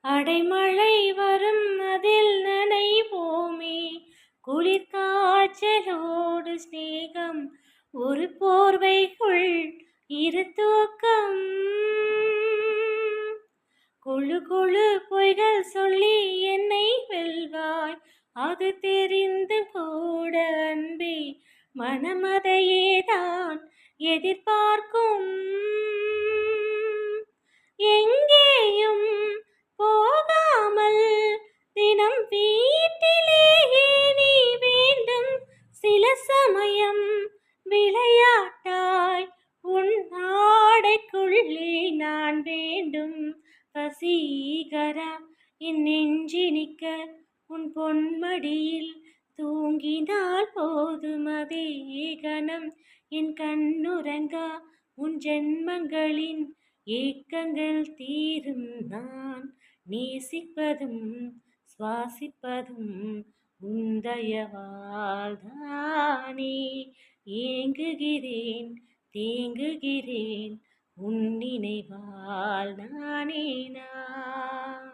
அடைமழை வரும் அதில் நனைவோமே, குளிர் காய்ச்சலோடு சிநேகம், ஒரு போர்வைக்குள் இரு தூக்கம். குழு குழு பொய்கள் சொல்லி என்னை வெல்வாய், அது தெரிந்து கூட அன்பே, மனமதையேதான் எதிர்பார்க்கும். எங்கேயும் போகாமல் தினம் வீட்டிலேயே நீ வேண்டும். சில சமயம் விளையாட்டாய் உன் ஆடைக்குள்ளே நான் வேண்டும். வசீகரா என் நெஞ்சினிக்க உன் பொன்மடியில் தூங்கினால் போதும் அதே கணம். என் கண்ணுறங்கா உன் ஜென்மங்களின் ஏக்கங்கள் தீரும். நான் நேசிப்பதும் சுவாசிப்பதும் உந்தயவால் தானே. ஏங்குகிறேன் தேங்குகிறேன் உன் நினைவால் நானே நான்.